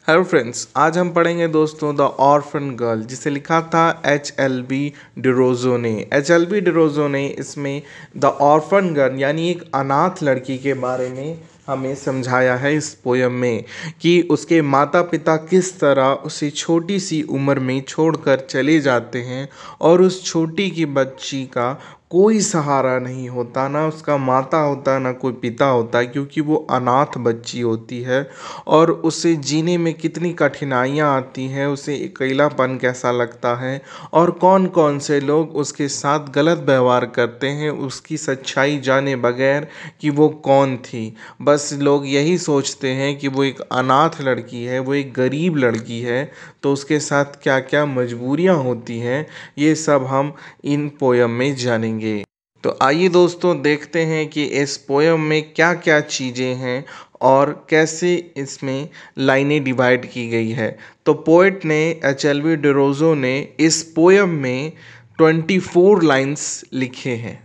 Hello friends, आज हम पढ़ेंगे दोस्तों द ऑर्फन गर्ल, जिसे लिखा था H.L.B. डिरोजो ने। H.L.B. डिरोजो ने इसमें द ऑर्फन गर्ल यानी एक अनाथ लड़की के बारे में हमें समझाया है इस पोयम में कि उसके माता पिता किस तरह उसे छोटी सी उम्र में छोड़कर चले जाते हैं और उस छोटी की बच्ची का कोई सहारा नहीं होता, ना उसका माता होता ना कोई पिता होता, क्योंकि वो अनाथ बच्ची होती है और उसे जीने में कितनी कठिनाइयाँ आती हैं, उसे अकेलापन कैसा लगता है और कौन कौन से लोग उसके साथ गलत व्यवहार करते हैं उसकी सच्चाई जाने बगैर कि वो कौन थी। बस लोग यही सोचते हैं कि वो एक अनाथ लड़की है, वो एक गरीब लड़की है, तो उसके साथ क्या क्या मजबूरियाँ होती हैं ये सब हम इन पोयम में जानेंगे। तो आइए दोस्तों देखते हैं कि इस पोयम में क्या क्या चीज़ें हैं और कैसे इसमें लाइनें डिवाइड की गई है। तो पोएट ने H.L.B. डिरोजो ने इस पोयम में 24 लाइन्स लिखे हैं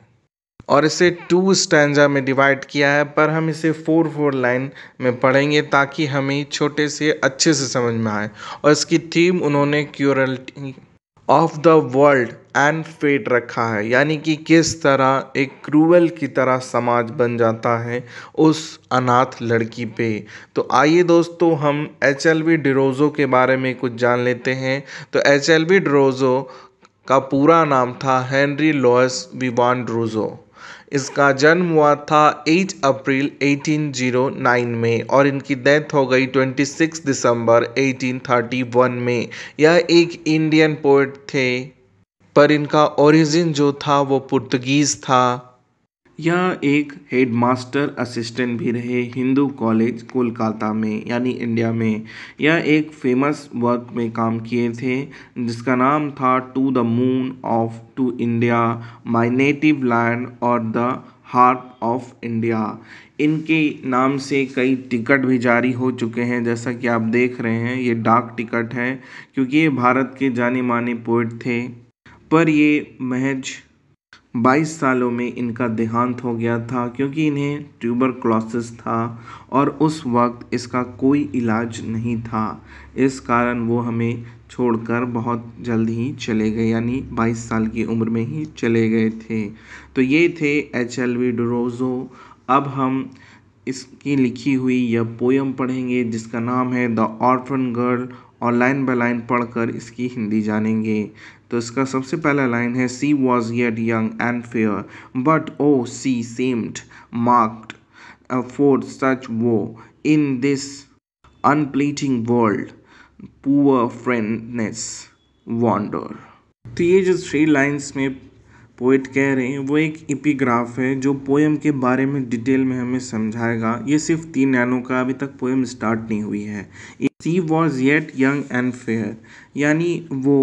और इसे 2 स्टैंजा में डिवाइड किया है, पर हम इसे 4 लाइन में पढ़ेंगे ताकि हमें छोटे से अच्छे से समझ में आए। और इसकी थीम उन्होंने cruelty of the world and fate रखा है, यानी कि किस तरह एक क्रूअल की तरह समाज बन जाता है उस अनाथ लड़की पे। तो आइए दोस्तों हम H.L.B. डिरोजो के बारे में कुछ जान लेते हैं। तो H.L.B. डिरोजो का पूरा नाम था हेनरी लुइस विवान डिरोजो। इसका जन्म हुआ था 8 अप्रैल 1809 में और इनकी डेथ हो गई 26 दिसंबर 1831 में। यह एक इंडियन पोएट थे, पर इनका ओरिजिन जो था वो पुर्तगीज़ था। यह एक हेडमास्टर असिस्टेंट भी रहे हिंदू कॉलेज कोलकाता में यानी इंडिया में। यह एक फेमस वर्क में काम किए थे जिसका नाम था to the moon of to India, my native land और द हार्ट ऑफ इंडिया। इनके नाम से कई टिकट भी जारी हो चुके हैं, जैसा कि आप देख रहे हैं ये डाक टिकट है, क्योंकि ये भारत के जाने माने पोएट थे। पर ये महज 22 सालों में इनका देहांत हो गया था, क्योंकि इन्हें ट्यूबरक्लोसिस था और उस वक्त इसका कोई इलाज नहीं था। इस कारण वो हमें छोड़कर बहुत जल्द ही चले गए, यानी 22 साल की उम्र में ही चले गए थे। तो ये थे H.L.B. डिरोजो। अब हम इसकी लिखी हुई यह पोयम पढ़ेंगे जिसका नाम है द ऑर्फन गर्ल, और लाइन बाय लाइन पढ़कर इसकी हिंदी जानेंगे। तो इसका सबसे पहला लाइन है she was yet young and fair, but O she seemed marked for such woe in this unpleasing world, poor friendless wander। तो ये जो 3 लाइन्स में पोएट कह रहे हैं वो एक एपिग्राफ है जो पोएम के बारे में डिटेल में हमें समझाएगा। ये सिर्फ 3 लाइनों का, अभी तक पोएम स्टार्ट नहीं हुई है। She was yet young and fair, यानी वो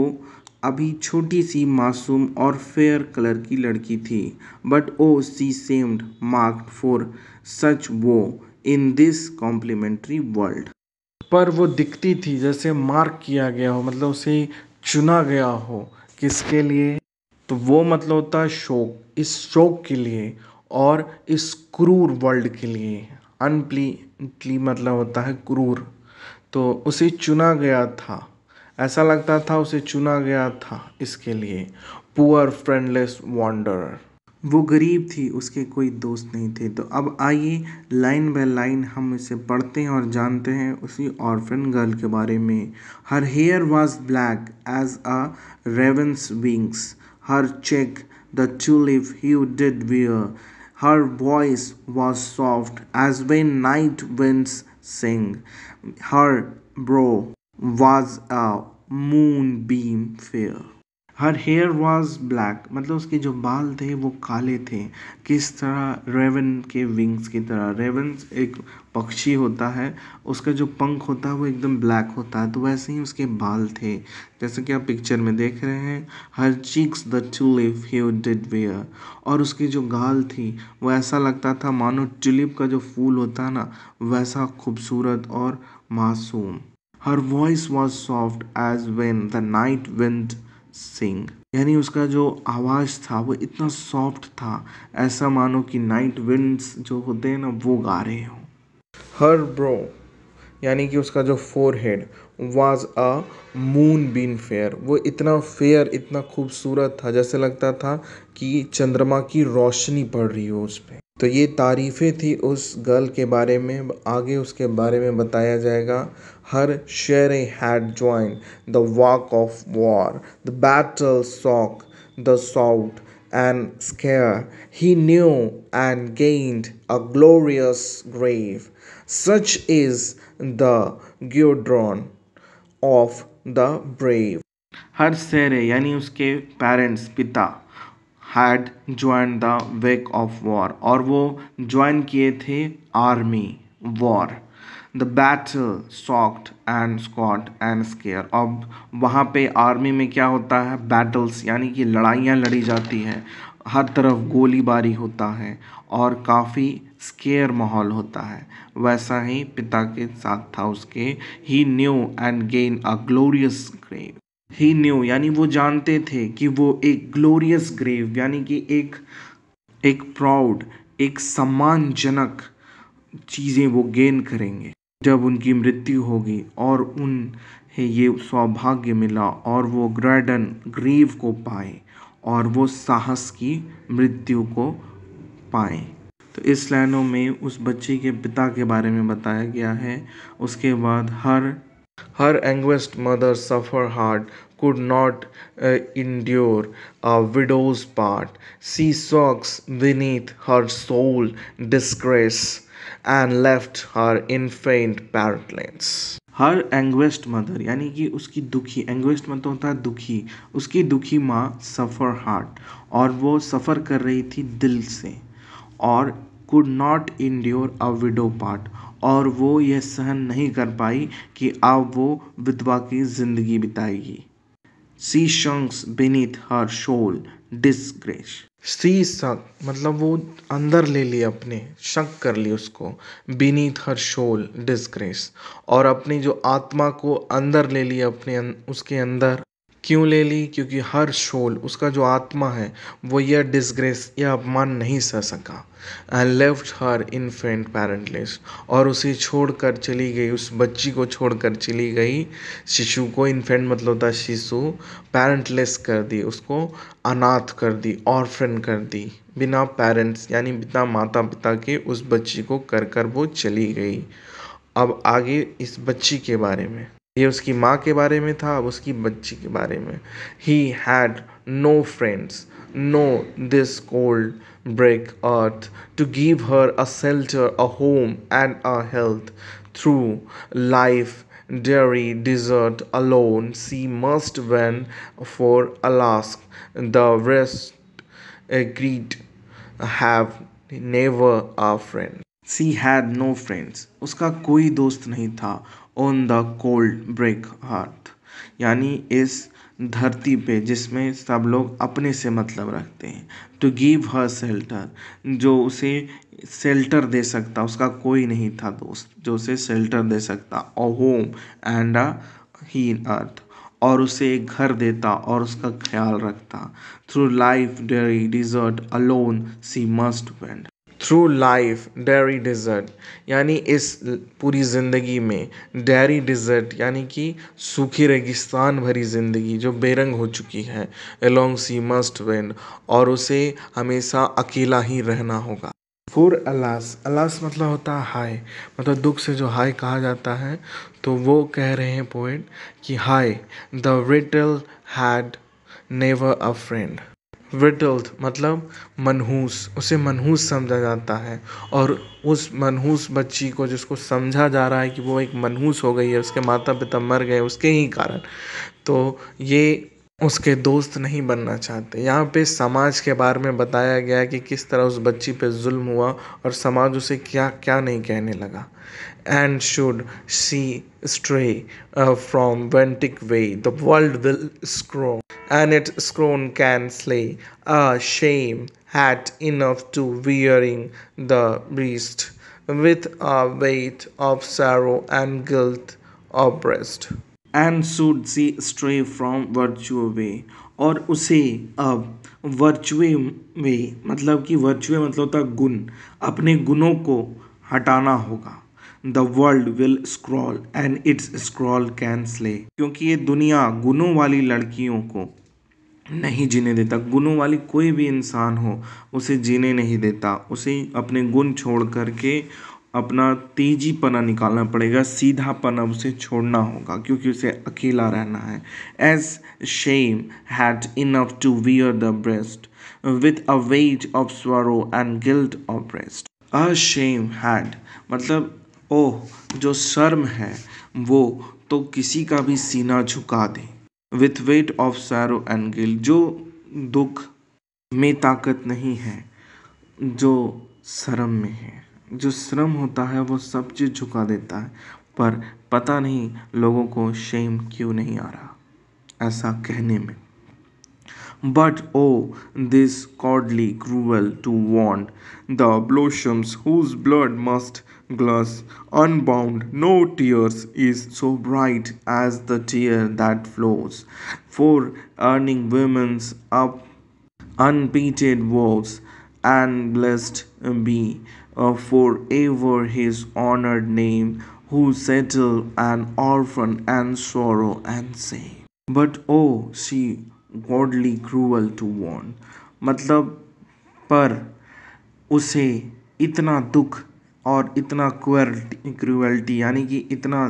अभी छोटी सी मासूम और फेयर कलर की लड़की थी। But O she seemed marked for such woe in this complementary world, पर वो दिखती थी जैसे मार्क किया गया हो, मतलब उसे चुना गया हो। किसके लिए? तो वो मतलब होता है शोक, इस शोक के लिए और इस क्रूर वर्ल्ड के लिए। अनप्लीटली मतलब होता है क्रूर। तो उसे चुना गया था, ऐसा लगता था उसे चुना गया था इसके लिए। पुअर फ्रेंडलेस वॉन्डरर, वो गरीब थी, उसके कोई दोस्त नहीं थे। तो अब आइए लाइन बाय लाइन हम इसे पढ़ते हैं और जानते हैं उसी ऑर्फन गर्ल के बारे में। Her hair was black as a raven's wings, her cheek the tulip hue did wear, her voice was soft as when night winds sing, her brow was a moonbeam fair। Her hair was black, मतलब उसके जो बाल थे वो काले थे। किस तरह? रेवन के विंग्स की तरह। रेवन एक पक्षी होता है, उसका जो पंख होता है वो एकदम ब्लैक होता है, तो वैसे ही उसके बाल थे, जैसे कि आप पिक्चर में देख रहे हैं। Her cheeks the tulip hue did wear, और उसकी जो गाल थी वो ऐसा लगता था मानो ट्यूलिप का जो फूल होता है ना, वैसा खूबसूरत और मासूम। Her voice was soft as when the night wind sing, यानी उसका जो आवाज़ था वो इतना सॉफ्ट था, ऐसा मानो कि नाइट विंड्स जो होते हैं ना वो गा रहे हो। हर ब्रो, यानी कि उसका जो forehead was a moonbeam fair, वो इतना फेयर, इतना खूबसूरत था, जैसे लगता था कि चंद्रमा की रोशनी पड़ रही हो उस पे। तो ये तारीफ़ें थी उस गर्ल के बारे में। आगे उसके बारे में बताया जाएगा। Her sire had join the walk of war, the battle shock, the shout and scare. He knew and gained a glorious grave. Such is the guerdon of the brave. Her sire यानी उसके parents, पिता, had join the wake of war, और वो join किए थे army, war. The battle shocked and shout and scare. अब वहाँ पे आर्मी में क्या होता है, बैटल्स यानी कि लड़ाइयाँ लड़ी जाती हैं, हर तरफ गोलीबारी होता है और काफ़ी स्केयर माहौल होता है। वैसा ही पिता के साथ था उसके। He knew and gain a glorious grave. He knew यानी वो जानते थे कि वो एक ग्लोरियस ग्रेव यानी कि एक प्राउड, एक सम्मानजनक चीज़ें वो गेन करेंगे जब उनकी मृत्यु होगी, और उन्हें ये सौभाग्य मिला और वो ग्रैडन ग्रीव को पाए और वो साहस की मृत्यु को पाए। तो इस लाइनों में उस बच्चे के पिता के बारे में बताया गया है। उसके बाद her anguished mother suffer hard, could not endure a widow's part. She soaks beneath her soul disgrace and left her infant parentless. Her एंग्वेस्ट mother यानी कि उसकी दुखी, एंग्वेस्ट मतलब होता है दुखी, उसकी दुखी माँ सफ़र हार्ट, और वो सफ़र कर रही थी दिल से, और could not endure a window part, और वो यह सहन नहीं कर पाई कि अब वो विधवा की जिंदगी बिताएगी। सी शंक्स beneath her soul disgrace. सी शक मतलब वो अंदर ले ली, अपने शक कर ली उसको, beneath her soul disgrace, और अपनी जो आत्मा को अंदर ले ली, उसके अंदर क्यों ले ली, क्योंकि हर सोल, उसका जो आत्मा है, वो यह डिसग्रेस, यह अपमान नहीं सह सका। And left her infant parentless, और उसे छोड़कर चली गई, उस बच्ची को छोड़कर चली गई, शिशु को, इन्फेंट मतलब होता है शिशु, पेरेंटलेस कर दी, उसको अनाथ कर दी, ऑर्फन कर दी, बिना पेरेंट्स यानी बिना माता पिता के उस बच्ची को कर वो चली गई। अब आगे इस बच्ची के बारे में, ये उसकी माँ के बारे में था, अब उसकी बच्ची के बारे में। He had no friends, no this cold bleak earth to give her a shelter, a home and a hearth through life dreary desert alone she must wend, for alas the rest agreed have never a friend. She had no friends. उसका कोई दोस्त नहीं था। On the cold break earth यानी इस धरती पे जिसमें सब लोग अपने से मतलब रखते हैं। To give her shelter जो उसे शेल्टर दे सकता, उसका कोई नहीं था दोस्त जो उसे शेल्टर दे सकता। A home and a हीन अर्थ, और उसे एक घर देता और उसका ख्याल रखता। Through life dreary desert alone she must wend. Through life dreary desert यानी इस पूरी ज़िंदगी में, डेरी डिजर्ट यानी कि सूखी रेगिस्तान भरी ज़िंदगी जो बेरंग हो चुकी है, अलोंग सी मस्ट वेंड, और उसे हमेशा अकेला ही रहना होगा। फॉर अलास, अलास मतलब होता है हाय, मतलब दुख से जो हाय कहा जाता है, तो वो कह रहे हैं पोएट कि हाय द रिटल had never a friend. Wretched मतलब मनहूस, उसे मनहूस समझा जाता है, और उस मनहूस बच्ची को जिसको समझा जा रहा है कि वो एक मनहूस हो गई है, उसके माता पिता मर गए उसके ही कारण, तो ये उसके दोस्त नहीं बनना चाहते। यहाँ पे समाज के बारे में बताया गया है कि किस तरह उस बच्ची पे जुल्म हुआ और समाज उसे क्या क्या नहीं कहने लगा। And should she stray from Ventic way, the world will scroll, and its scroll can slay. A shame had enough to wearing the breast, with a weight of sorrow and guilt of breast. And should she stray from virtue way, और उसे अब वर्चुए वे मतलब कि वर्चुए मतलब होता है गुण, अपने गुणों को हटाना होगा। The world will scroll and it's scroll can slay, क्योंकि ये दुनिया गुणों वाली लड़कियों को नहीं जीने देता। गुणों वाली कोई भी इंसान हो उसे जीने नहीं देता, उसे अपने गुण छोड़ करके अपना तेजीपना निकालना पड़ेगा, सीधापना उसे छोड़ना होगा, क्योंकि उसे अकेला रहना है। As shame had enough to wear the breast with a weight of sorrow and guilt of breast. A shame had मतलब ओह, जो शर्म है वो तो किसी का भी सीना झुका दे। With weight of sorrow and guilt, जो दुख में ताकत नहीं है, जो शर्म में है। जो श्रम होता है वो सब चीज़ झुका देता है, पर पता नहीं लोगों को शेम क्यों नहीं आ रहा ऐसा कहने में। But oh, this cowardly cruel to want the blossoms whose blood must glass unbound. No tears is so bright as the tear that flows for earning women's up unpeated vows, and blessed be forever his honored name, who settle an orphan and sorrow and shame. But oh, she godly cruel to want, मतलब पर उसे इतना दुख और इतना cruelty यानी कि इतना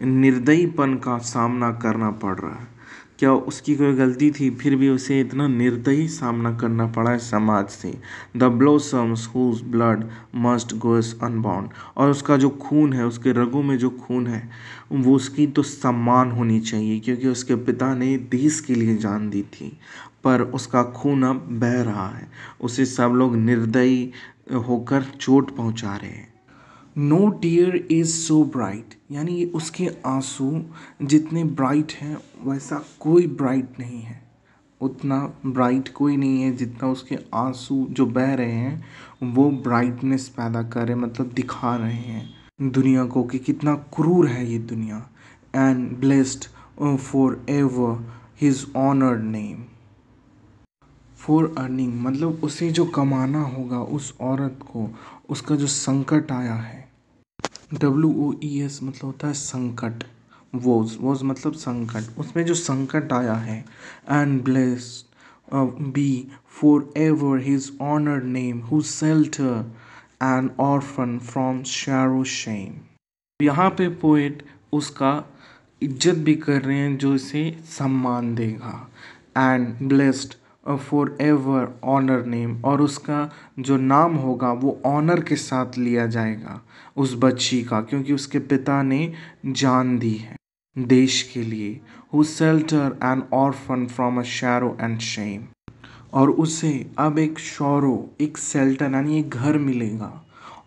निर्दयीपन का सामना करना पड़ रहा है। क्या उसकी कोई गलती थी, फिर भी उसे इतना निर्दयी सामना करना पड़ा है समाज से। The blossoms whose blood must goes unbound, और उसका जो खून है, उसके रगों में जो खून है, वो उसकी तो सम्मान होनी चाहिए, क्योंकि उसके पिता ने देश के लिए जान दी थी, पर उसका खून अब बह रहा है। उसे सब लोग निर्दयी होकर चोट पहुंचा रहे हैं। No tear is so bright, यानी उसके आंसू जितने ब्राइट हैं वैसा कोई ब्राइट नहीं है, उतना ब्राइट कोई नहीं है जितना उसके आंसू जो बह रहे हैं वो ब्राइटनेस पैदा कर रहे हैं, मतलब दिखा रहे हैं दुनिया को कि कितना क्रूर है ये दुनिया। And blessed for ever his honoured name. For earning मतलब उसे जो कमाना होगा, उस औरत को उसका जो संकट आया है, WOES मतलब होता है संकट, वोज मतलब संकट, उसमें जो संकट आया है। And blessed be forever his honoured name who shelter an orphan from sorrow shame. यहाँ पे पोएट उसका इज्जत भी कर रहे हैं जो इसे सम्मान देगा। And blessed for ever honour name, और उसका जो नाम होगा वो ऑनर के साथ लिया जाएगा उस बच्ची का, क्योंकि उसके पिता ने जान दी है देश के लिए। Who shelter an orphan from a sorrow and shame, और उसे अब एक शौरो, एक शेल्टर यानी एक घर मिलेगा,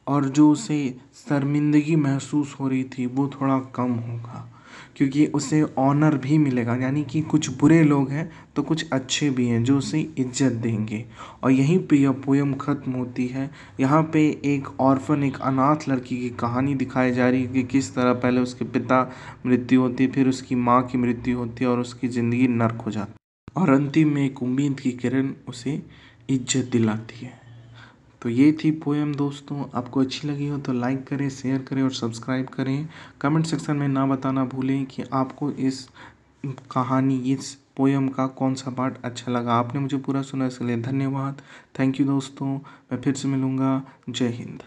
और जो उसे शर्मिंदगी महसूस हो रही थी वो थोड़ा कम होगा, क्योंकि उसे ऑनर भी मिलेगा। यानी कि कुछ बुरे लोग हैं तो कुछ अच्छे भी हैं जो उसे इज्जत देंगे। और यहीं पे यह पोयम ख़त्म होती है। यहाँ पे एक ऑर्फन, एक अनाथ लड़की की कहानी दिखाई जा रही है कि किस तरह पहले उसके पिता मृत्यु होती है, फिर उसकी माँ की मृत्यु होती है और उसकी ज़िंदगी नर्क हो जाती है, और अंतिम में एक उम्मीद की किरण उसे इज्जत दिलाती है। तो ये थी पोएम दोस्तों। आपको अच्छी लगी हो तो लाइक करें, शेयर करें और सब्सक्राइब करें। कमेंट सेक्शन में ना बताना भूलें कि आपको इस कहानी, इस पोएम का कौन सा पार्ट अच्छा लगा। आपने मुझे पूरा सुना इसके लिए धन्यवाद। थैंक यू दोस्तों। मैं फिर से मिलूँगा। जय हिंद।